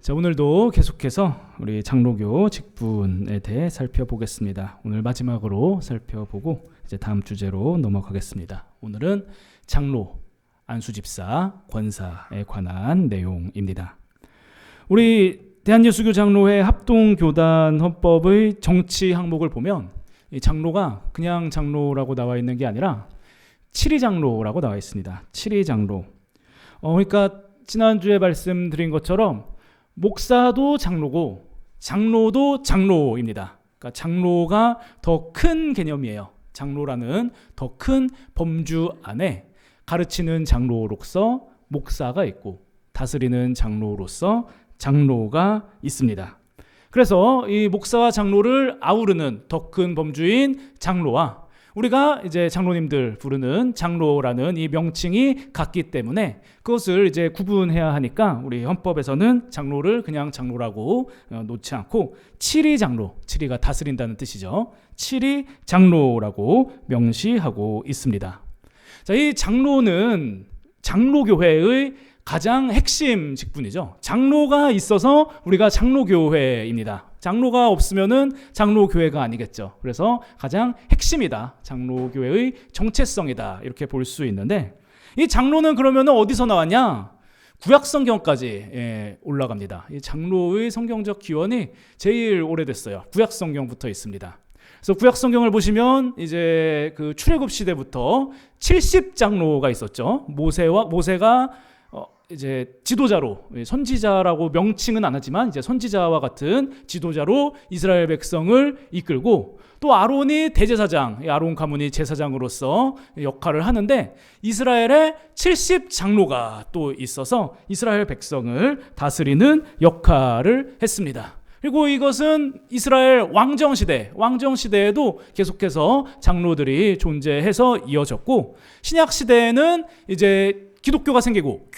자, 오늘도 계속해서 우리 장로교 직분에 대해 살펴보겠습니다. 오늘 마지막으로 살펴보고 이제 다음 주제로 넘어가겠습니다. 오늘은 장로, 안수집사, 권사에 관한 내용입니다. 우리 대한예수교 장로회 합동교단 헌법의 정치 항목을 보면 이 장로가 그냥 장로라고 나와 있는 게 아니라 칠위장로라고 나와 있습니다. 칠위장로. 그러니까 지난주에 말씀드린 것처럼 목사도 장로고 장로도 장로입니다. 그러니까 장로가 더 큰 개념이에요. 장로라는 더 큰 범주 안에 가르치는 장로로서 목사가 있고 다스리는 장로로서 장로가 있습니다. 그래서 이 목사와 장로를 아우르는 더 큰 범주인 장로와 우리가 이제 장로님들 부르는 장로라는 이 명칭이 같기 때문에 그것을 이제 구분해야 하니까 우리 헌법에서는 장로를 그냥 장로라고 놓지 않고 칠위 장로, 칠위가 다스린다는 뜻이죠. 칠위 장로라고 명시하고 있습니다. 자, 이 장로는 장로교회의 가장 핵심 직분이죠. 장로가 있어서 우리가 장로교회입니다. 장로가 없으면은 장로교회가 아니겠죠. 그래서 가장 핵심이다. 장로교회의 정체성이다. 이렇게 볼 수 있는데 이 장로는 그러면 어디서 나왔냐? 구약성경까지 올라갑니다. 이 장로의 성경적 기원이 제일 오래됐어요. 구약성경부터 있습니다. 그래서 구약성경을 보시면 이제 그 출애굽 시대부터 70장로가 있었죠. 모세가 이제 지도자로, 선지자라고 명칭은 안 하지만 이제 선지자와 같은 지도자로 이스라엘 백성을 이끌고 또 아론이 대제사장, 아론 가문이 제사장으로서 역할을 하는데 이스라엘에 70장로가 또 있어서 이스라엘 백성을 다스리는 역할을 했습니다. 그리고 이것은 이스라엘 왕정시대에도 계속해서 장로들이 존재해서 이어졌고 신약 시대에는 이제 기독교가 생기고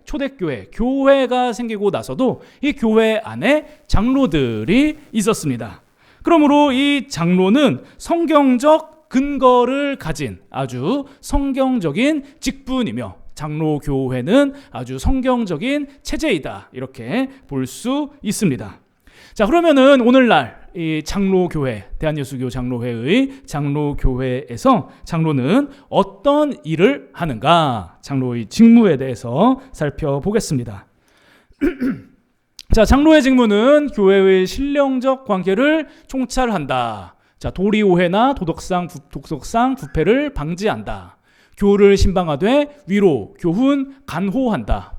초대교회, 교회가 생기고 나서도 이 교회 안에 장로들이 있었습니다. 그러므로 이 장로는 성경적 근거를 가진 아주 성경적인 직분이며 장로교회는 아주 성경적인 체제이다. 이렇게 볼 수 있습니다. 자, 그러면은 오늘날 이 장로교회, 대한예수교 장로회의 장로교회에서 장로는 어떤 일을 하는가? 장로의 직무에 대해서 살펴보겠습니다. 자, 장로의 직무는 교회의 신령적 관계를 총찰한다. 자, 도리오해나 도덕상 부패를 방지한다. 교우를 신방하되 위로, 교훈, 간호한다.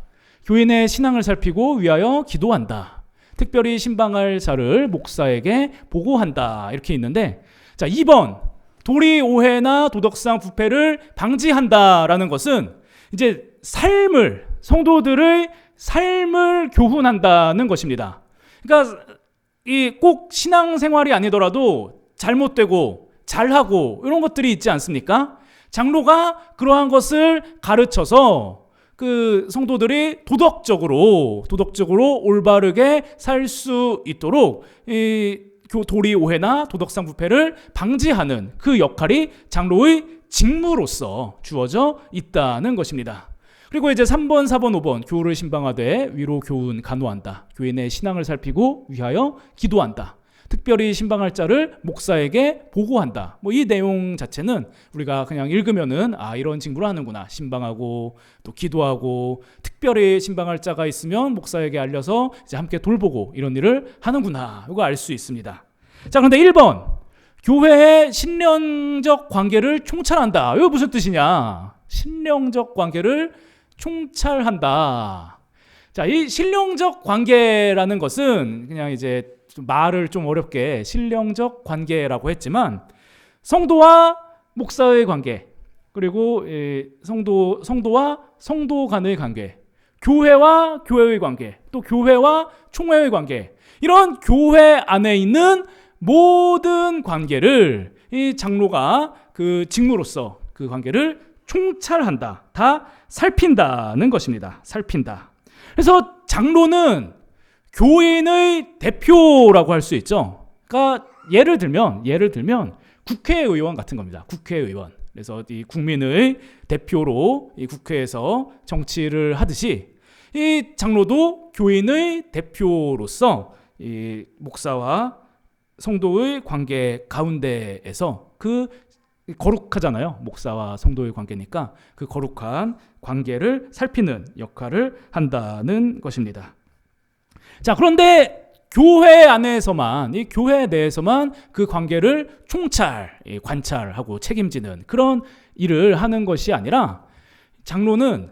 교인의 신앙을 살피고 위하여 기도한다. 특별히 신방할 자를 목사에게 보고한다. 이렇게 있는데, 자, 2번 도리 오해나 도덕상 부패를 방지한다라는 것은 이제 성도들의 삶을 교훈한다는 것입니다. 그러니까 이 꼭 신앙생활이 아니더라도 잘못되고 잘하고 이런 것들이 있지 않습니까? 장로가 그러한 것을 가르쳐서 그 성도들이 도덕적으로 올바르게 살 수 있도록 이 도리 오해나 도덕상 부패를 방지하는 그 역할이 장로의 직무로서 주어져 있다는 것입니다. 그리고 이제 3번, 4번, 5번 교우를 신방하되 위로, 교훈, 간호한다. 교인의 신앙을 살피고 위하여 기도한다. 특별히 신방할 자를 목사에게 보고한다. 이 내용 자체는 우리가 그냥 읽으면은 이런 직무를 하는구나. 신방하고 또 기도하고 특별히 신방할 자가 있으면 목사에게 알려서 이제 함께 돌보고 이런 일을 하는구나. 이거 알 수 있습니다. 자, 그런데 1번 교회의 신령적 관계를 총찰한다. 이거 무슨 뜻이냐? 신령적 관계를 총찰한다. 자, 이 신령적 관계라는 것은 그냥 이제 말을 좀 어렵게 신령적 관계라고 했지만 성도와 목사의 관계, 그리고 성도와 성도 간의 관계, 교회와 교회의 관계, 또 교회와 총회의 관계, 이런 교회 안에 있는 모든 관계를 이 장로가 그 직무로서 그 관계를 총찰한다, 다 살핀다는 것입니다. 살핀다. 그래서 장로는 교인의 대표라고 할 수 있죠. 그러니까 예를 들면 국회의원 같은 겁니다. 국회의원. 그래서 이 국민의 대표로 이 국회에서 정치를 하듯이 이 장로도 교인의 대표로서 이 목사와 성도의 관계 가운데에서 그 거룩하잖아요. 목사와 성도의 관계니까 그 거룩한 관계를 살피는 역할을 한다는 것입니다. 자, 그런데 교회 안에서만, 이 교회 내에서만 그 관계를 관찰하고 책임지는 그런 일을 하는 것이 아니라 장로는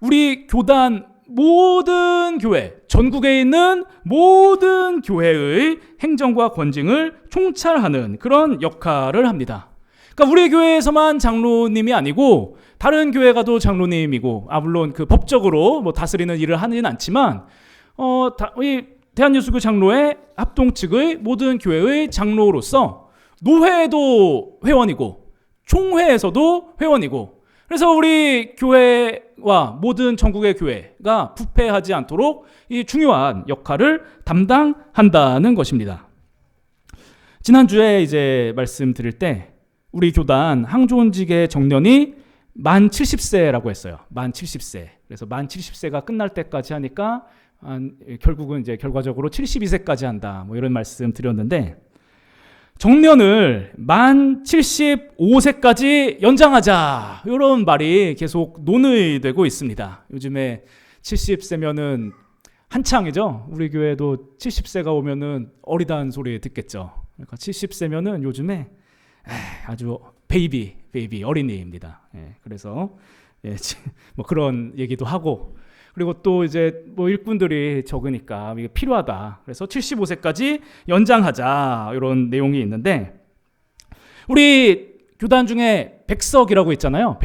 우리 교단 모든 교회, 전국에 있는 모든 교회의 행정과 권징을 총찰하는 그런 역할을 합니다. 그러니까 우리 교회에서만 장로님이 아니고 다른 교회 가도 장로님이고, 물론 그 법적으로 뭐 다스리는 일을 하지는 않지만 이 대한예수교 장로회 합동 측의 모든 교회의 장로로서 노회에도 회원이고 총회에서도 회원이고, 그래서 우리 교회와 모든 전국의 교회가 부패하지 않도록 이 중요한 역할을 담당한다는 것입니다. 지난주에 이제 말씀드릴 때 우리 교단 항존직의 정년이 만 70세라고 했어요. 만 70세. 그래서 만 70세가 끝날 때까지 하니까 결국은 이제 결과적으로 72세까지 한다. 뭐 이런 말씀 드렸는데, 정년을 만 75세까지 연장하자, 이런 말이 계속 논의되고 있습니다. 요즘에 70세면은 한창이죠. 우리 교회도 70세가 오면은 어리다는 소리 듣겠죠. 그러니까 70세면은 요즘에 아주 베이비 어린이입니다. 그래서 뭐 그런 얘기도 하고, 그리고 또 이제 뭐 일꾼들이 적으니까 이게 필요하다. 그래서 75세까지 연장하자, 이런 내용이 있는데, 우리 교단 중에 백석이라고 있잖아요.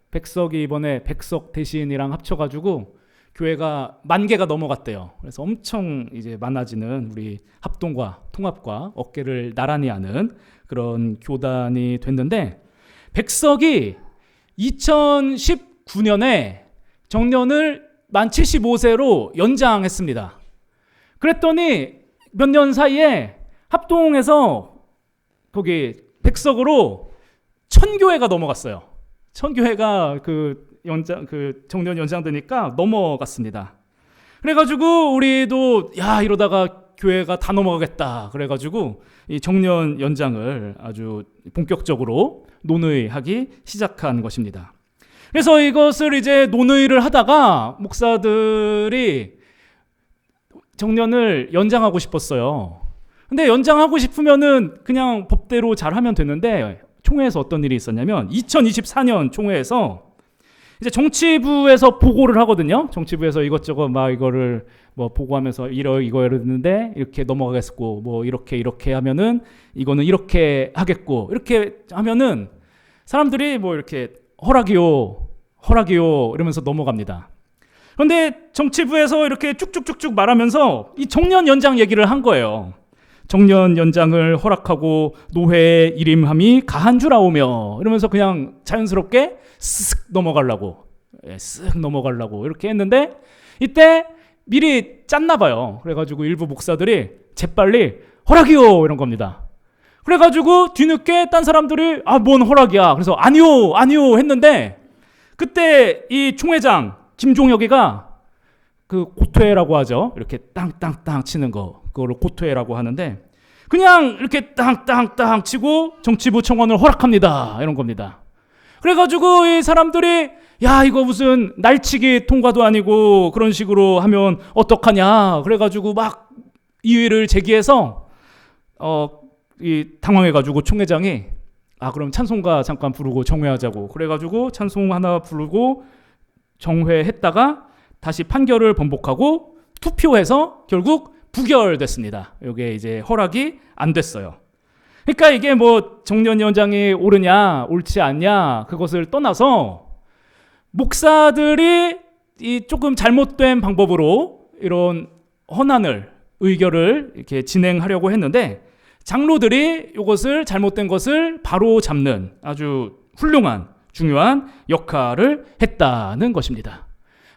백석이 이번에 백석 대신이랑 합쳐가지고 교회가 10,000개가 넘어갔대요. 그래서 엄청 이제 많아지는 우리 합동과 통합과 어깨를 나란히 하는 그런 교단이 됐는데, 백석이 2019년에 정년을 만 75세로 연장했습니다. 그랬더니 몇 년 사이에 합동에서 거기 백석으로 1000교회가 넘어갔어요. 1000교회가 그 정년 연장되니까 넘어갔습니다. 그래가지고 우리도 이러다가 교회가 다 넘어가겠다. 그래가지고 이 정년 연장을 아주 본격적으로 논의하기 시작한 것입니다. 그래서 이것을 이제 논의를 하다가 목사들이 정년을 연장하고 싶었어요. 근데 연장하고 싶으면은 그냥 법대로 잘 하면 되는데, 총회에서 어떤 일이 있었냐면 2024년 총회에서 이제 정치부에서 보고를 하거든요. 정치부에서 이것저것 막 이거를 뭐 보고하면서 이거 했는데 이렇게 넘어가겠고, 뭐 이렇게 하면은 이거는 이렇게 하겠고, 이렇게 하면은 사람들이 뭐 이렇게 허락이요 이러면서 넘어갑니다. 그런데 정치부에서 이렇게 쭉쭉쭉쭉 말하면서 이 정년 연장 얘기를 한 거예요. 정년 연장을 허락하고 노회에 일임함이 가한 줄 아오며, 이러면서 그냥 자연스럽게 쓱 넘어가려고 이렇게 했는데, 이때 미리 짰나 봐요. 그래가지고 일부 목사들이 재빨리 허락이요 이런 겁니다. 그래가지고 뒤늦게 딴 사람들이 뭔 허락이야, 그래서 아니요 했는데, 그때 이 총회장 김종혁이가 그 고퇴라고 하죠. 이렇게 땅땅땅 치는 거, 그거를 고퇴라고 하는데, 그냥 이렇게 땅땅땅 치고 정치부 청원을 허락합니다, 이런 겁니다. 그래가지고 이 사람들이 이거 무슨 날치기 통과도 아니고 그런 식으로 하면 어떡하냐, 그래가지고 막 이의를 제기해서 당황해가지고 총회장이 그럼 찬송가 잠깐 부르고 정회하자고, 그래가지고 찬송 하나 부르고 정회했다가 다시 판결을 번복하고 투표해서 결국 부결됐습니다. 이게 이제 허락이 안 됐어요. 그러니까 이게 뭐 정년 연장이 옳으냐 옳지 않냐 그것을 떠나서, 목사들이 이 조금 잘못된 방법으로 이런 의결을 이렇게 진행하려고 했는데, 장로들이 이것을 잘못된 것을 바로 잡는 아주 훌륭한 중요한 역할을 했다는 것입니다.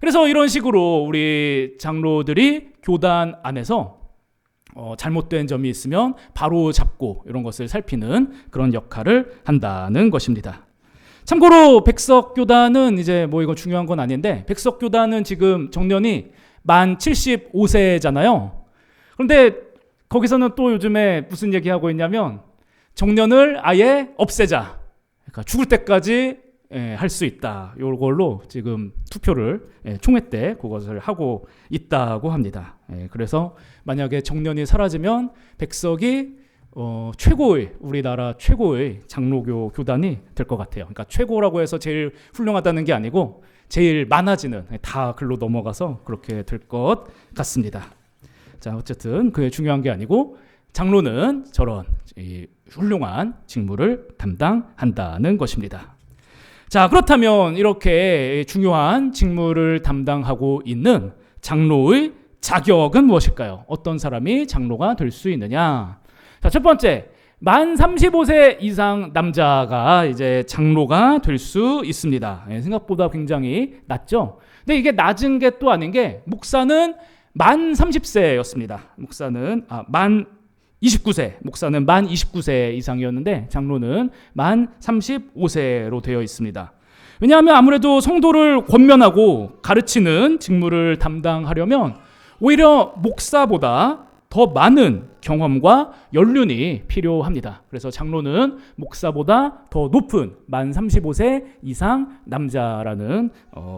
그래서 이런 식으로 우리 장로들이 교단 안에서 잘못된 점이 있으면 바로 잡고 이런 것을 살피는 그런 역할을 한다는 것입니다. 참고로 백석교단은 이제 뭐 이거 중요한 건 아닌데, 백석교단은 지금 정년이 만 75세잖아요. 그런데 거기서는 또 요즘에 무슨 얘기하고 있냐면 정년을 아예 없애자. 그러니까 죽을 때까지 할 수 있다. 이걸로 지금 투표를 총회 때 그것을 하고 있다고 합니다. 그래서 만약에 정년이 사라지면 백석이 최고의, 우리나라 최고의 장로교 교단이 될 것 같아요. 그러니까 최고라고 해서 제일 훌륭하다는 게 아니고 제일 많아지는, 다 글로 넘어가서 그렇게 될 것 같습니다. 자, 어쨌든 그게 중요한 게 아니고 장로는 저런 훌륭한 직무를 담당한다는 것입니다. 자, 그렇다면 이렇게 중요한 직무를 담당하고 있는 장로의 자격은 무엇일까요? 어떤 사람이 장로가 될 수 있느냐? 자, 첫 번째, 만 35세 이상 남자가 이제 장로가 될 수 있습니다. 생각보다 굉장히 낮죠? 근데 이게 낮은 게 또 아닌 게, 목사는 만 30세였습니다. 만 29세, 목사는 만 29세 이상이었는데 장로는 만 35세로 되어 있습니다. 왜냐하면 아무래도 성도를 권면하고 가르치는 직무를 담당하려면 오히려 목사보다 더 많은 경험과 연륜이 필요합니다. 그래서 장로는 목사보다 더 높은 만 35세 이상 남자라는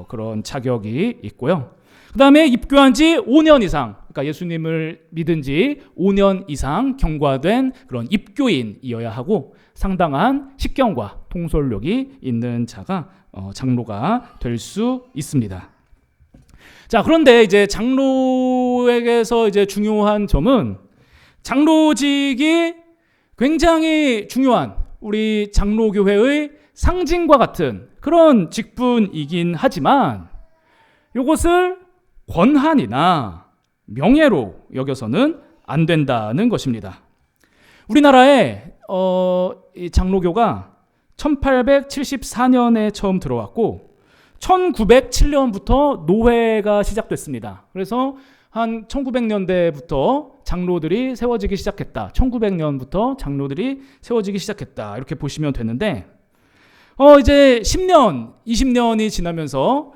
그런 자격이 있고요. 그 다음에 입교한 지 5년 이상, 그러니까 예수님을 믿은 지 5년 이상 경과된 그런 입교인이어야 하고 상당한 식견과 통솔력이 있는 자가 장로가 될 수 있습니다. 자, 그런데 이제 장로에게서 이제 중요한 점은 장로직이 굉장히 중요한 우리 장로교회의 상징과 같은 그런 직분이긴 하지만 이것을 권한이나 명예로 여겨서는 안 된다는 것입니다. 우리나라에 이 장로교가 1874년에 처음 들어왔고 1907년부터 노회가 시작됐습니다. 그래서 한 1900년대부터 장로들이 세워지기 시작했다. 1900년부터 장로들이 세워지기 시작했다. 이렇게 보시면 되는데 이제 10년, 20년이 지나면서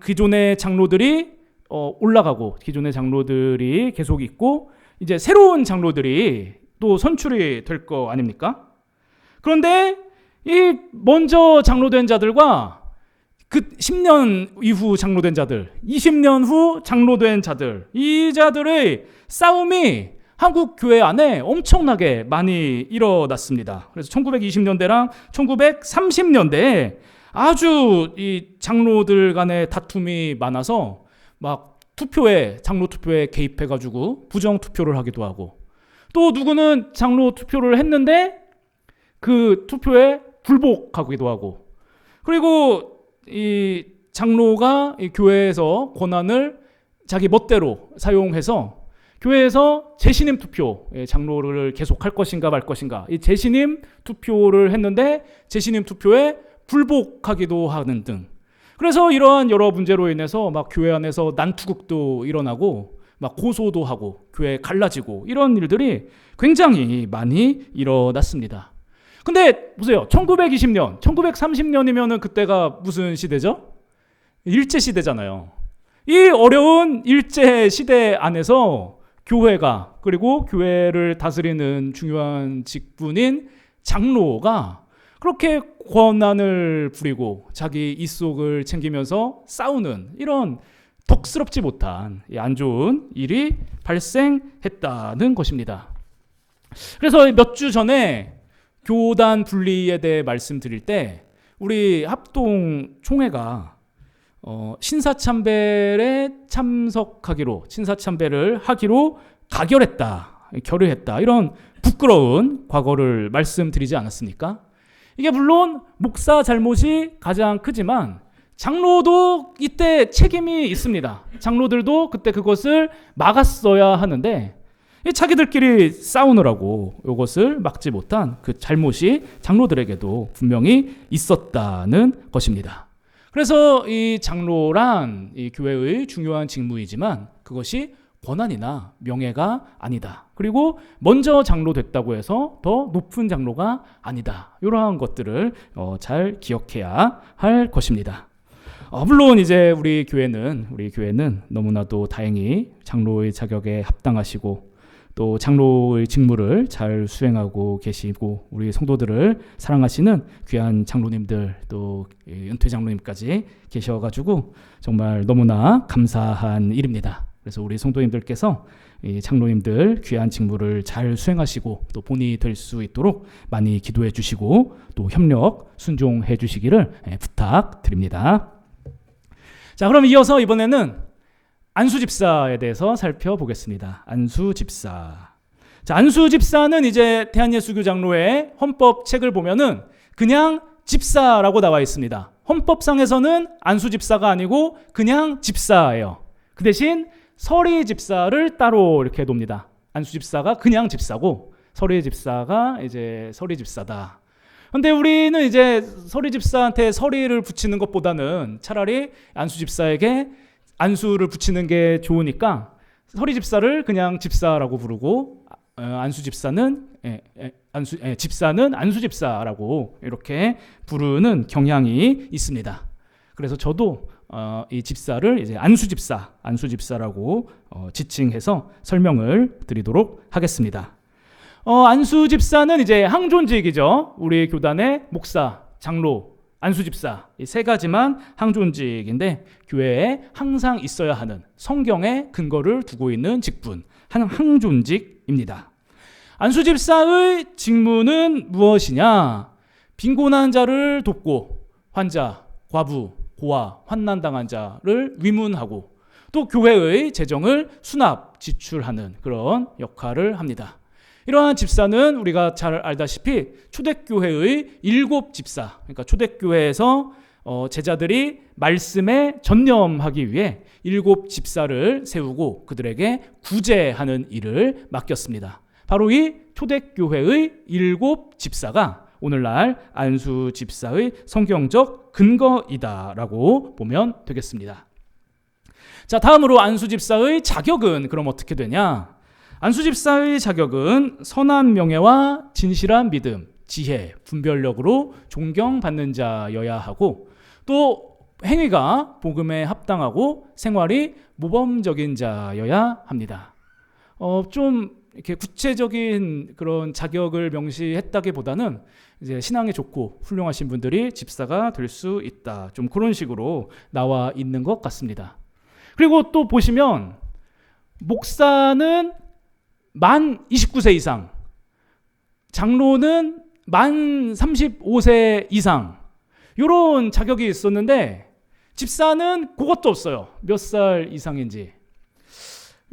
기존의 장로들이 올라가고 기존의 장로들이 계속 있고 이제 새로운 장로들이 또 선출이 될 거 아닙니까? 그런데 이 먼저 장로된 자들과 그 10년 이후 장로된 자들, 20년 후 장로된 자들, 이 자들의 싸움이 한국 교회 안에 엄청나게 많이 일어났습니다. 그래서 1920년대랑 1930년대에 아주 이 장로들 간의 다툼이 많아서 막 장로 투표에 개입해가지고 부정 투표를 하기도 하고, 또 누구는 장로 투표를 했는데 그 투표에 불복하기도 하고, 그리고 이 장로가 이 교회에서 권한을 자기 멋대로 사용해서 교회에서 재신임 투표, 장로를 계속 할 것인가 말 것인가, 이 재신임 투표를 했는데 재신임 투표에 불복하기도 하는 등, 그래서 이러한 여러 문제로 인해서 막 교회 안에서 난투극도 일어나고 막 고소도 하고 교회 갈라지고 이런 일들이 굉장히 많이 일어났습니다. 근데 보세요. 1920년, 1930년이면은 그때가 무슨 시대죠? 일제 시대잖아요. 이 어려운 일제 시대 안에서 교회가, 그리고 교회를 다스리는 중요한 직분인 장로가 그렇게 권한을 부리고 자기 입속을 챙기면서 싸우는 이런 덕스럽지 못한 안 좋은 일이 발생했다는 것입니다. 그래서 몇 주 전에 교단 분리에 대해 말씀드릴 때 우리 합동 총회가 신사참배를 하기로 결의했다. 이런 부끄러운 과거를 말씀드리지 않았습니까? 이게 물론 목사 잘못이 가장 크지만 장로도 이때 책임이 있습니다. 장로들도 그때 그것을 막았어야 하는데 자기들끼리 싸우느라고 이것을 막지 못한 그 잘못이 장로들에게도 분명히 있었다는 것입니다. 그래서 이 장로란 이 교회의 중요한 직무이지만 그것이 권한이나 명예가 아니다. 그리고 먼저 장로 됐다고 해서 더 높은 장로가 아니다. 이러한 것들을 잘 기억해야 할 것입니다. 물론 이제 우리 교회는 너무나도 다행히 장로의 자격에 합당하시고 또 장로의 직무를 잘 수행하고 계시고 우리 성도들을 사랑하시는 귀한 장로님들 또 은퇴 장로님까지 계셔가지고 정말 너무나 감사한 일입니다. 그래서 우리 성도님들께서 이 장로님들 귀한 직무를 잘 수행하시고 또 본이 될 수 있도록 많이 기도해 주시고 또 협력 순종해 주시기를 부탁드립니다. 자, 그럼 이어서 이번에는 안수집사에 대해서 살펴보겠습니다. 안수집사. 자, 안수집사는 이제 대한예수교 장로회 헌법 책을 보면은 그냥 집사라고 나와 있습니다. 헌법상에서는 안수집사가 아니고 그냥 집사예요. 그 대신 서리집사를 따로 이렇게 놉니다. 안수집사가 그냥 집사고 서리집사가 이제 서리집사다. 근데 우리는 이제 서리집사한테 서리를 붙이는 것보다는 차라리 안수집사에게 안수를 붙이는 게 좋으니까 서리집사를 그냥 집사라고 부르고 집사는 안수집사라고 이렇게 부르는 경향이 있습니다. 그래서 저도 이 집사를 이제 안수집사라고 지칭해서 설명을 드리도록 하겠습니다. 안수집사는 이제 항존직이죠. 우리 교단의 목사, 장로, 안수집사 이 세 가지만 항존직인데 교회에 항상 있어야 하는 성경에 근거를 두고 있는 직분, 항존직입니다. 안수집사의 직무는 무엇이냐? 빈곤한 자를 돕고 환자, 과부, 고아, 환난당한 자를 위문하고 또 교회의 재정을 수납, 지출하는 그런 역할을 합니다. 이러한 집사는 우리가 잘 알다시피 초대교회의 7집사, 그러니까 초대교회에서 제자들이 말씀에 전념하기 위해 7집사를 세우고 그들에게 구제하는 일을 맡겼습니다. 바로 이 초대교회의 7집사가 오늘날 안수집사의 성경적 근거이다라고 보면 되겠습니다. 자, 다음으로 안수집사의 자격은 그럼 어떻게 되냐? 안수집사의 자격은 선한 명예와 진실한 믿음, 지혜, 분별력으로 존경받는 자여야 하고 또 행위가 복음에 합당하고 생활이 모범적인 자여야 합니다. 좀 이렇게 구체적인 그런 자격을 명시했다기보다는 이제 신앙이 좋고 훌륭하신 분들이 집사가 될 수 있다. 좀 그런 식으로 나와 있는 것 같습니다. 그리고 또 보시면 목사는 만 29세 이상, 장로는 만 35세 이상 이런 자격이 있었는데 집사는 그것도 없어요. 몇 살 이상인지.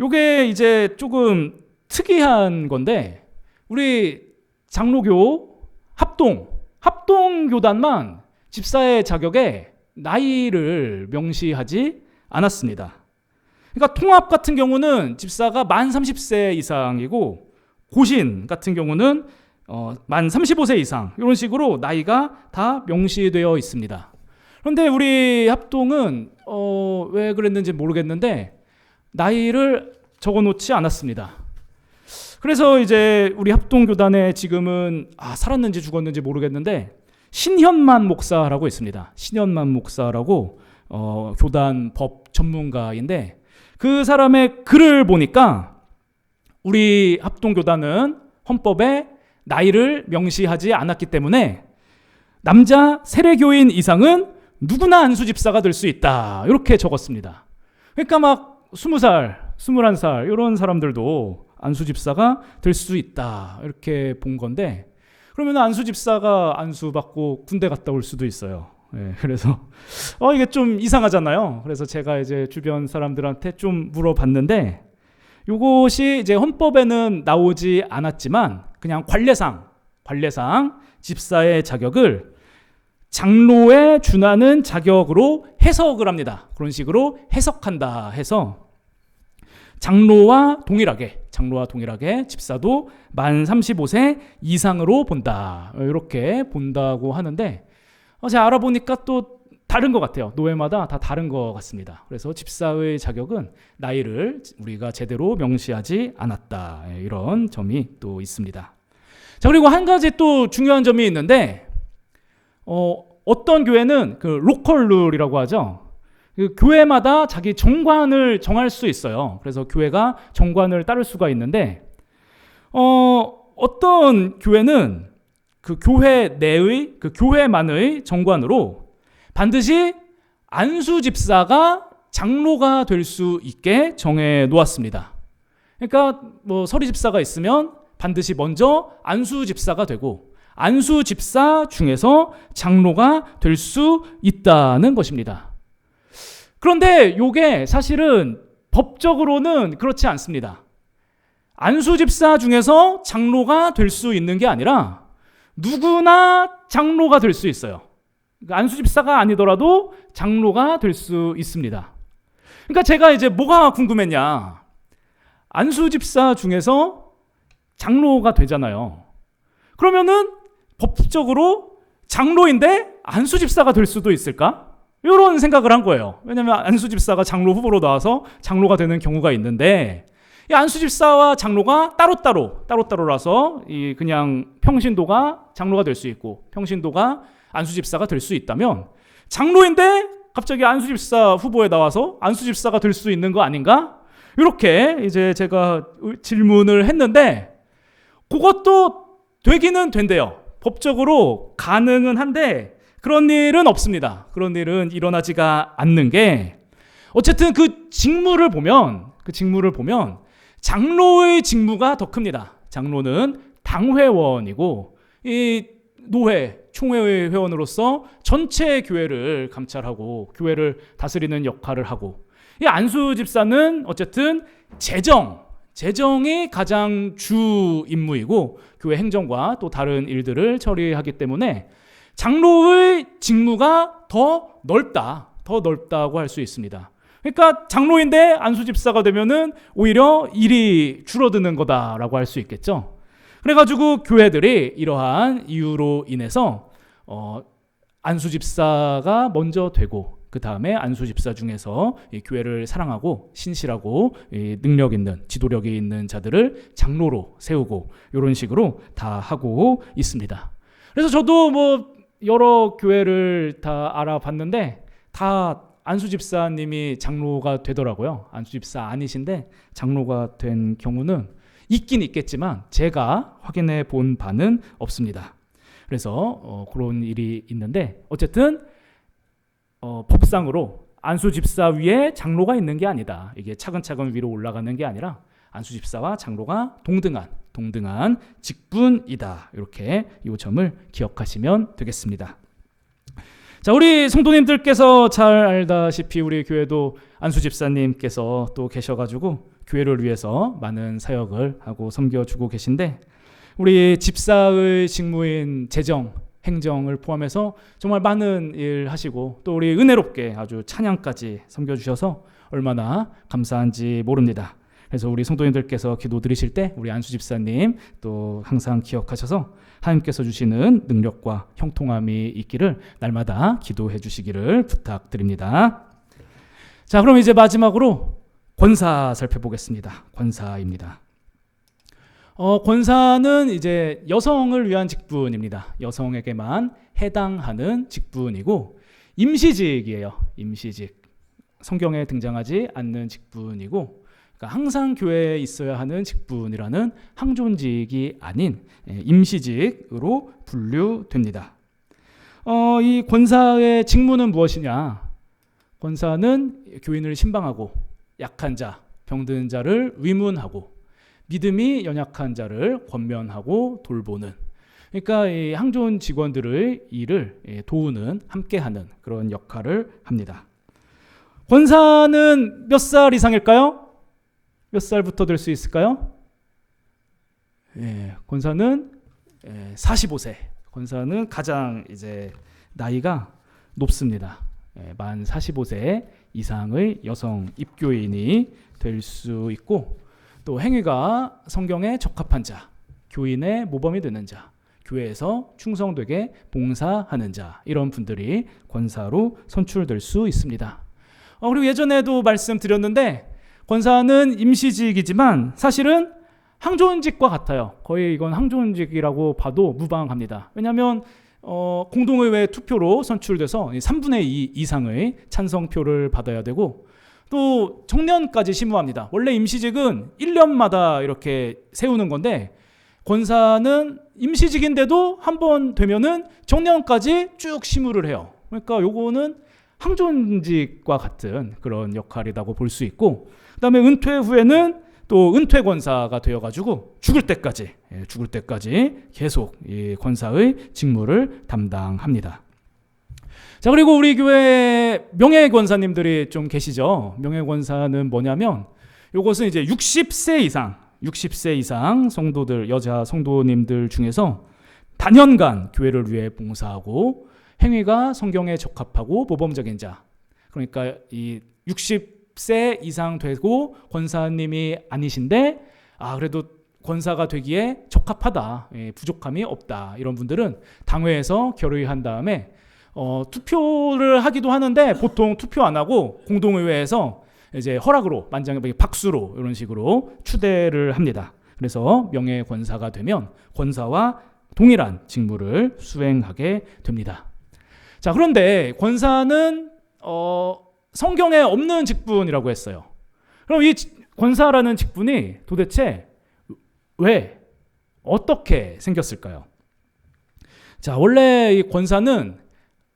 이게 이제 조금 특이한 건데 우리 장로교 합동교단만 집사의 자격에 나이를 명시하지 않았습니다. 그러니까 통합 같은 경우는 집사가 만 30세 이상이고 고신 같은 경우는 만 35세 이상 이런 식으로 나이가 다 명시되어 있습니다. 그런데 우리 합동은 왜 그랬는지 모르겠는데 나이를 적어놓지 않았습니다. 그래서 이제 우리 합동교단에 지금은 살았는지 죽었는지 모르겠는데 신현만 목사라고 있습니다. 신현만 목사라고 교단 법 전문가인데 그 사람의 글을 보니까 우리 합동교단은 헌법에 나이를 명시하지 않았기 때문에 남자 세례교인 이상은 누구나 안수집사가 될 수 있다 이렇게 적었습니다. 그러니까 막 20살, 21살 이런 사람들도 안수집사가 될 수 있다 이렇게 본 건데 그러면 안수집사가 안수받고 군대 갔다 올 수도 있어요. 그래서 이게 좀 이상하잖아요. 그래서 제가 이제 주변 사람들한테 좀 물어봤는데 이것이 이제 헌법에는 나오지 않았지만 그냥 관례상 집사의 자격을 장로에 준하는 자격으로 해석을 합니다. 그런 식으로 해석한다 해서 장로와 동일하게 집사도 만 35세 이상으로 본다. 이렇게 본다고 하는데 제가 알아보니까 또 다른 것 같아요. 노회마다 다 다른 것 같습니다. 그래서 집사의 자격은 나이를 우리가 제대로 명시하지 않았다. 이런 점이 또 있습니다. 자, 그리고 한 가지 또 중요한 점이 있는데 어떤 교회는 그 로컬 룰이라고 하죠. 그 교회마다 자기 정관을 정할 수 있어요. 그래서 교회가 정관을 따를 수가 있는데 어떤 교회는 그 교회 내의 그 교회만의 정관으로 반드시 안수 집사가 장로가 될 수 있게 정해 놓았습니다. 그러니까 뭐 서리 집사가 있으면 반드시 먼저 안수 집사가 되고 안수 집사 중에서 장로가 될 수 있다는 것입니다. 그런데 이게 사실은 법적으로는 그렇지 않습니다. 안수 집사 중에서 장로가 될 수 있는 게 아니라 누구나 장로가 될 수 있어요. 그러니까 안수 집사가 아니더라도 장로가 될 수 있습니다. 그러니까 제가 이제 뭐가 궁금했냐? 안수 집사 중에서 장로가 되잖아요. 그러면은 법적으로 장로인데 안수 집사가 될 수도 있을까? 이런 생각을 한 거예요. 왜냐하면 안수 집사가 장로 후보로 나와서 장로가 되는 경우가 있는데 이 안수 집사와 장로가 따로따로라서 이 그냥 평신도가 장로가 될 수 있고 평신도가 안수 집사가 될 수 있다면 장로인데 갑자기 안수 집사 후보에 나와서 안수 집사가 될 수 있는 거 아닌가? 이렇게 이제 제가 질문을 했는데 그것도 되기는 된대요. 법적으로 가능은 한데 그런 일은 없습니다. 그런 일은 일어나지가 않는 게 어쨌든 그 직무를 보면 장로의 직무가 더 큽니다. 장로는 당회원이고 이 노회, 총회의 회원으로서 전체 교회를 감찰하고 교회를 다스리는 역할을 하고 이 안수 집사는 어쨌든 재정이 가장 주 임무이고 교회 행정과 또 다른 일들을 처리하기 때문에 장로의 직무가 더 넓다고 할 수 있습니다. 그러니까 장로인데 안수 집사가 되면은 오히려 일이 줄어드는 거다라고 할 수 있겠죠. 그래가지고 교회들이 이러한 이유로 인해서 안수 집사가 먼저 되고 그 다음에 안수 집사 중에서 이 교회를 사랑하고 신실하고 능력 있는 지도력이 있는 자들을 장로로 세우고 이런 식으로 다 하고 있습니다. 그래서 저도 뭐 여러 교회를 다 알아봤는데 다 안수 집사님이 장로가 되더라고요. 안수 집사 아니신데 장로가 된 경우는 있긴 있겠지만 제가 확인해 본 바는 없습니다. 그래서 그런 일이 있는데 어쨌든 법상으로 안수 집사 위에 장로가 있는 게 아니다. 이게 차근차근 위로 올라가는 게 아니라 안수 집사와 장로가 동등한 직분이다. 이렇게 이 점을 기억하시면 되겠습니다. 자, 우리 성도님들께서 잘 알다시피 우리 교회도 안수 집사님께서 또 계셔가지고 교회를 위해서 많은 사역을 하고 섬겨주고 계신데 우리 집사의 직무인 재정, 행정을 포함해서 정말 많은 일 하시고 또 우리 은혜롭게 아주 찬양까지 섬겨주셔서 얼마나 감사한지 모릅니다. 그래서 우리 성도님들께서 기도 드리실 때 우리 안수 집사님 또 항상 기억하셔서 하나님께서 주시는 능력과 형통함이 있기를 날마다 기도해 주시기를 부탁드립니다. 자, 그럼 이제 마지막으로 권사 살펴보겠습니다. 권사입니다. 권사는 이제 여성을 위한 직분입니다. 여성에게만 해당하는 직분이고 임시직이에요. 임시직. 성경에 등장하지 않는 직분이고 그러니까 항상 교회에 있어야 하는 직분이라는 항존직이 아닌 임시직으로 분류됩니다. 이 권사의 직무는 무엇이냐? 권사는 교인을 신방하고 약한 자, 병든 자를 위문하고 믿음이 연약한 자를 권면하고 돌보는 그러니까 이 항존 직원들의 일을 도우는 함께하는 그런 역할을 합니다. 권사는 몇 살 이상일까요? 몇 살부터 될 수 있을까요? 권사는 45세. 권사는 가장 이제 나이가 높습니다. 만 45세 이상의 여성 입교인이 될 수 있고 또 행위가 성경에 적합한 자, 교인의 모범이 되는 자, 교회에서 충성되게 봉사하는 자, 이런 분들이 권사로 선출될 수 있습니다. 그리고 예전에도 말씀드렸는데 권사는 임시직이지만 사실은 항존직과 같아요. 거의 이건 항존직이라고 봐도 무방합니다. 왜냐하면 공동의회 투표로 선출돼서 3분의 2 이상의 찬성표를 받아야 되고 또 정년까지 심우합니다. 원래 임시직은 1년마다 이렇게 세우는 건데 권사는 임시직인데도 한 번 되면은 정년까지 쭉 심우를 해요. 그러니까 요거는 항존직과 같은 그런 역할이라고 볼 수 있고, 그 다음에 은퇴 후에는 또 은퇴 권사가 되어가지고 죽을 때까지 계속 이 권사의 직무를 담당합니다. 자, 그리고 우리 교회 명예 권사님들이 좀 계시죠. 명예 권사는 뭐냐면 이것은 이제 60세 이상 성도들, 여자 성도님들 중에서 단연간 교회를 위해 봉사하고 행위가 성경에 적합하고 모범적인 자, 그러니까 이 60세 이상 되고 권사님이 아니신데 그래도 권사가 되기에 적합하다, 부족함이 없다, 이런 분들은 당회에서 결의한 다음에 투표를 하기도 하는데 보통 투표 안 하고 공동의회에서 이제 허락으로 박수로 이런 식으로 추대를 합니다. 그래서 명예 권사가 되면 권사와 동일한 직무를 수행하게 됩니다. 자, 그런데 권사는 성경에 없는 직분이라고 했어요. 그럼 이 권사라는 직분이 도대체 왜 어떻게 생겼을까요? 자, 원래 이 권사는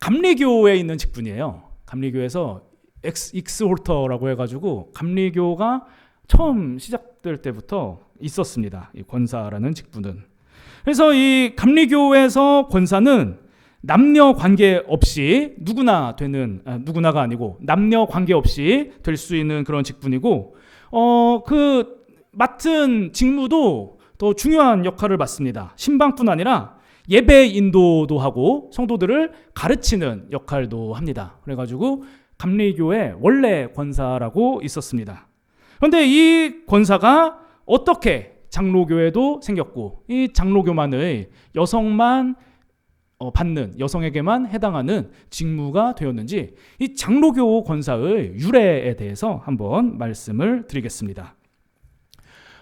감리교에 있는 직분이에요. 감리교에서 익스홀터라고 해가지고 감리교가 처음 시작될 때부터 있었습니다. 이 권사라는 직분은. 그래서 이 감리교에서 권사는 남녀 관계 없이 누구나가 아니고 남녀 관계 없이 될 수 있는 그런 직분이고, 그 맡은 직무도 더 중요한 역할을 맡습니다. 신방뿐 아니라 예배 인도도 하고 성도들을 가르치는 역할도 합니다. 그래가지고 감리교에 원래 권사라고 있었습니다. 그런데 이 권사가 어떻게 장로교에도 생겼고 이 장로교만의 여성만 받는, 여성에게만 해당하는 직무가 되었는지, 이 장로교 권사의 유래에 대해서 한번 말씀을 드리겠습니다.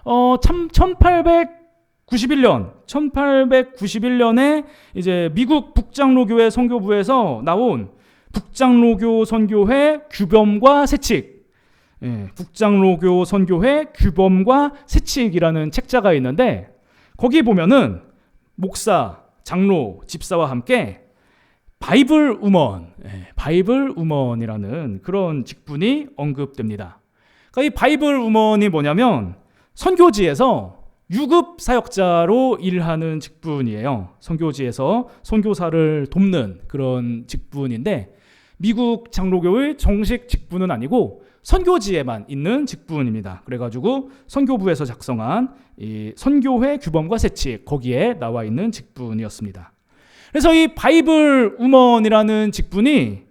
1891년에 이제 미국 북장로교회 선교부에서 나온 북장로교 선교회 규범과 세칙, 북장로교 선교회 규범과 세칙이라는 책자가 있는데, 거기 보면은 목사, 장로, 집사와 함께 바이블 우먼이라는 그런 직분이 언급됩니다. 그러니까 이 바이블 우먼이 뭐냐면 선교지에서 유급 사역자로 일하는 직분이에요. 선교지에서 선교사를 돕는 그런 직분인데 미국 장로교의 정식 직분은 아니고 선교지에만 있는 직분입니다. 그래가지고 선교부에서 작성한 이 선교회 규범과 세칙, 거기에 나와 있는 직분이었습니다. 그래서 이 바이블 우먼이라는 직분이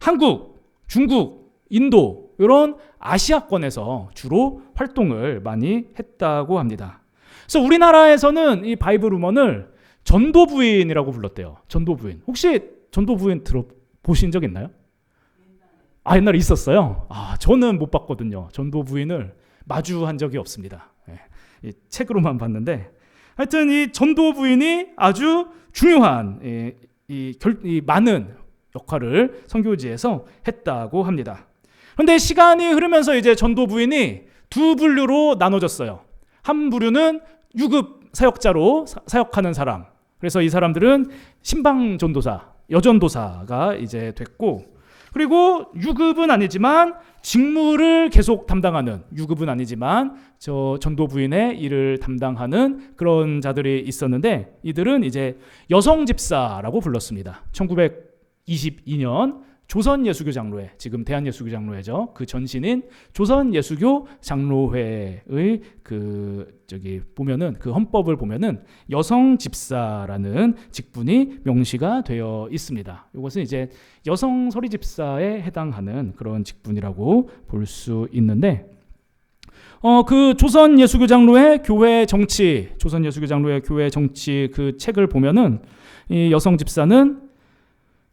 한국, 중국, 인도 이런 아시아권에서 주로 활동을 많이 했다고 합니다. 그래서 우리나라에서는 이 바이블 우먼을 전도부인이라고 불렀대요. 전도부인. 혹시 전도부인 들어보신 적 있나요? 옛날에 있었어요? 저는 못 봤거든요. 전도부인을 마주한 적이 없습니다. 이 책으로만 봤는데, 하여튼 이 전도부인이 아주 중요한 이 많은 역할을 선교지에서 했다고 합니다. 그런데 시간이 흐르면서 이제 전도부인이 두 분류로 나눠졌어요. 한 부류는 유급 사역자로 사역하는 사람. 그래서 이 사람들은 신방 전도사, 여전도사가 이제 됐고, 그리고 유급은 아니지만 직무를 계속 담당하는, 유급은 아니지만 저 전도부인의 일을 담당하는 그런 자들이 있었는데, 이들은 이제 여성 집사라고 불렀습니다. 1922년 조선예수교 장로회, 지금 대한예수교 장로회죠. 그 전신인 조선예수교 장로회의 보면은 그 헌법을 보면은 여성 집사라는 직분이 명시가 되어 있습니다. 이것은 이제 여성 서리 집사에 해당하는 그런 직분이라고 볼 수 있는데, 그 조선 예수교 장로의 교회 정치, 조선 예수교 장로의 교회 정치 그 책을 보면은 이 여성 집사는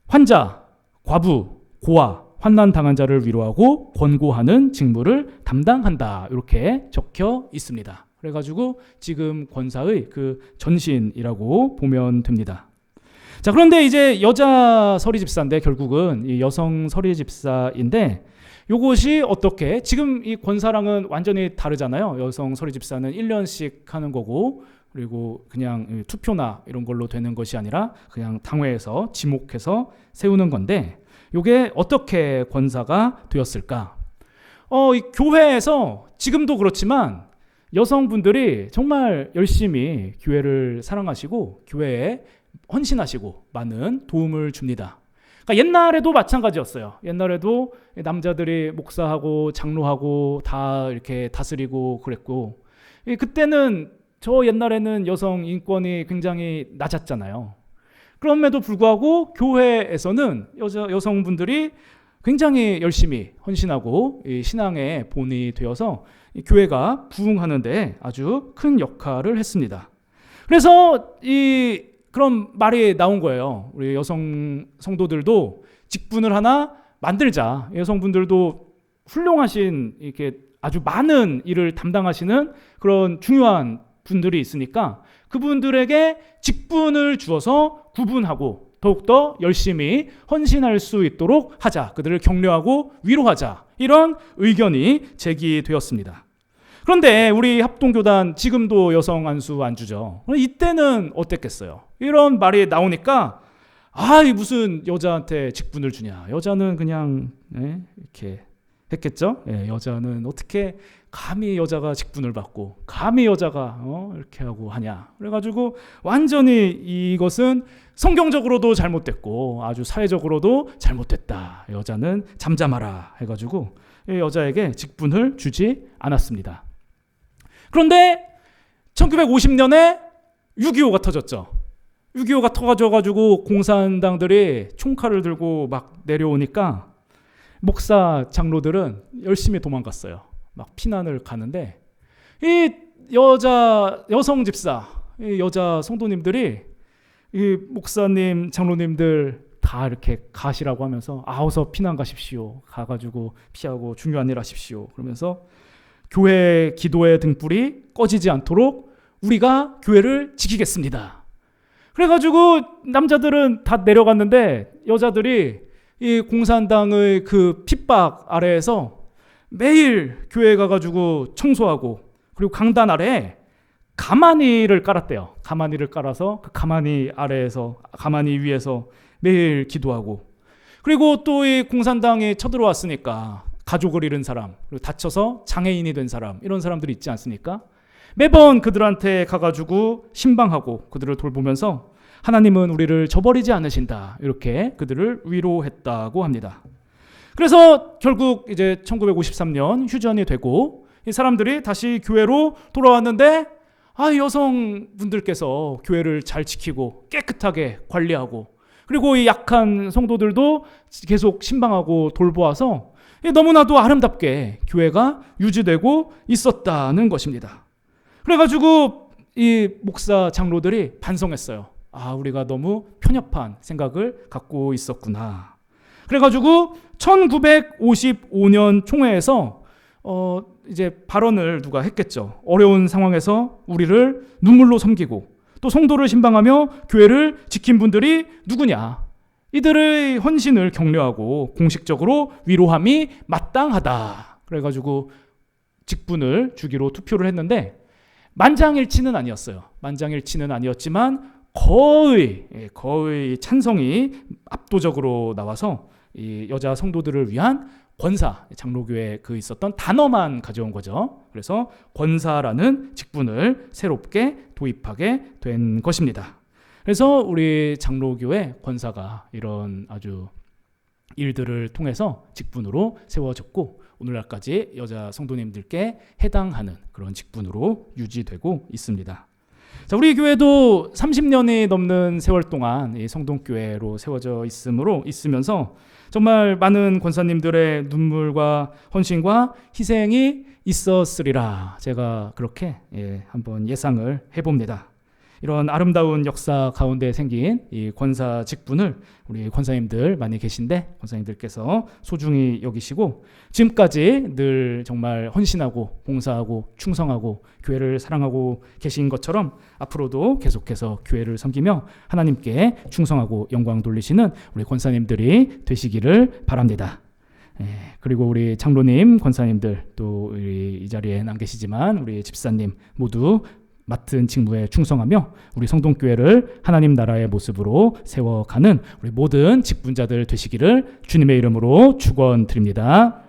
환자, 과부, 고아, 환난 당한 자를 위로하고 권고하는 직무를 담당한다. 이렇게 적혀 있습니다. 그래가지고 지금 권사의 그 전신이라고 보면 됩니다. 자, 그런데 이제 여자 서리 집사인데 결국은 이 여성 서리 집사인데 요것이 어떻게 지금 이 권사랑은 완전히 다르잖아요. 여성 서리 집사는 1년씩 하는 거고 그리고 그냥 투표나 이런 걸로 되는 것이 아니라 그냥 당회에서 지목해서 세우는 건데 요게 어떻게 권사가 되었을까? 이 교회에서 지금도 그렇지만 여성분들이 정말 열심히 교회를 사랑하시고 교회에 헌신하시고 많은 도움을 줍니다. 그러니까 옛날에도 마찬가지였어요. 옛날에도 남자들이 목사하고 장로하고 다 이렇게 다스리고 그랬고 그때는 저 옛날에는 여성 인권이 굉장히 낮았잖아요. 그럼에도 불구하고 교회에서는 여성분들이 굉장히 열심히 헌신하고 신앙의 본이 되어서 교회가 부흥하는 데 아주 큰 역할을 했습니다. 그래서 그런 말이 나온 거예요. 우리 여성 성도들도 직분을 하나 만들자. 여성분들도 훌륭하신 이렇게 아주 많은 일을 담당하시는 그런 중요한 분들이 있으니까 그분들에게 직분을 주어서 구분하고 더욱더 열심히 헌신할 수 있도록 하자. 그들을 격려하고 위로하자. 이런 의견이 제기되었습니다. 그런데 우리 합동교단 지금도 여성 안수 안 주죠. 이때는 어땠겠어요? 이런 말이 나오니까 무슨 여자한테 직분을 주냐. 여자는 그냥 이렇게 했겠죠. 여자는 어떻게 감히 여자가 직분을 받고 감히 여자가 이렇게 하고 하냐. 그래가지고 완전히 이것은 성경적으로도 잘못됐고 아주 사회적으로도 잘못됐다. 여자는 잠잠하라 해가지고 여자에게 직분을 주지 않았습니다. 그런데 1950년에 6.25가 터졌죠. 6.25가 터져가지고 공산당들이 총칼을 들고 막 내려오니까 목사 장로들은 열심히 도망갔어요. 막 피난을 가는데 이 여성 집사, 이 여자 성도님들이 이 목사님, 장로님들 다 이렇게 가시라고 하면서 어서 피난 가십시오. 가가지고 피하고 중요한 일 하십시오. 그러면서 교회 기도의 등불이 꺼지지 않도록 우리가 교회를 지키겠습니다. 그래가지고 남자들은 다 내려갔는데 여자들이 이 공산당의 그 핍박 아래에서 매일 교회에 가가지고 청소하고 그리고 강단 아래에 가마니를 깔았대요. 가마니를 깔아서 그 가마니 아래에서 가마니 위에서 매일 기도하고 그리고 또 이 공산당이 쳐들어왔으니까 가족을 잃은 사람 그리고 다쳐서 장애인이 된 사람 이런 사람들이 있지 않습니까? 매번 그들한테 가가지고 신방하고 그들을 돌보면서 하나님은 우리를 저버리지 않으신다 이렇게 그들을 위로했다고 합니다. 그래서 결국 이제 1953년 휴전이 되고 이 사람들이 다시 교회로 돌아왔는데 여성분들께서 교회를 잘 지키고 깨끗하게 관리하고 그리고 이 약한 성도들도 계속 신방하고 돌보아서 너무나도 아름답게 교회가 유지되고 있었다는 것입니다. 그래가지고 이 목사 장로들이 반성했어요. 우리가 너무 편협한 생각을 갖고 있었구나. 그래가지고 1955년 총회에서 이제 발언을 누가 했겠죠. 어려운 상황에서 우리를 눈물로 섬기고 또 성도를 신방하며 교회를 지킨 분들이 누구냐? 이들의 헌신을 격려하고 공식적으로 위로함이 마땅하다. 그래가지고 직분을 주기로 투표를 했는데 만장일치는 아니었어요. 만장일치는 아니었지만 거의 찬성이 압도적으로 나와서 이 여자 성도들을 위한 권사, 장로교에 있었던 단어만 가져온 거죠. 그래서 권사라는 직분을 새롭게 도입하게 된 것입니다. 그래서 우리 장로교회 권사가 이런 아주 일들을 통해서 직분으로 세워졌고 오늘날까지 여자 성도님들께 해당하는 그런 직분으로 유지되고 있습니다. 자, 우리 교회도 30년이 넘는 세월 동안 이 성동교회로 세워져 있으면서 정말 많은 권사님들의 눈물과 헌신과 희생이 있었으리라. 제가 그렇게 한번 예상을 해봅니다. 이런 아름다운 역사 가운데 생긴 이 권사 직분을 우리 권사님들 많이 계신데 권사님들께서 소중히 여기시고 지금까지 늘 정말 헌신하고 봉사하고 충성하고 교회를 사랑하고 계신 것처럼 앞으로도 계속해서 교회를 섬기며 하나님께 충성하고 영광 돌리시는 우리 권사님들이 되시기를 바랍니다. 그리고 우리 장로님, 권사님들 또 이 자리에 안 계시지만 우리 집사님 모두 맡은 직무에 충성하며 우리 성동교회를 하나님 나라의 모습으로 세워가는 우리 모든 직분자들 되시기를 주님의 이름으로 축원드립니다.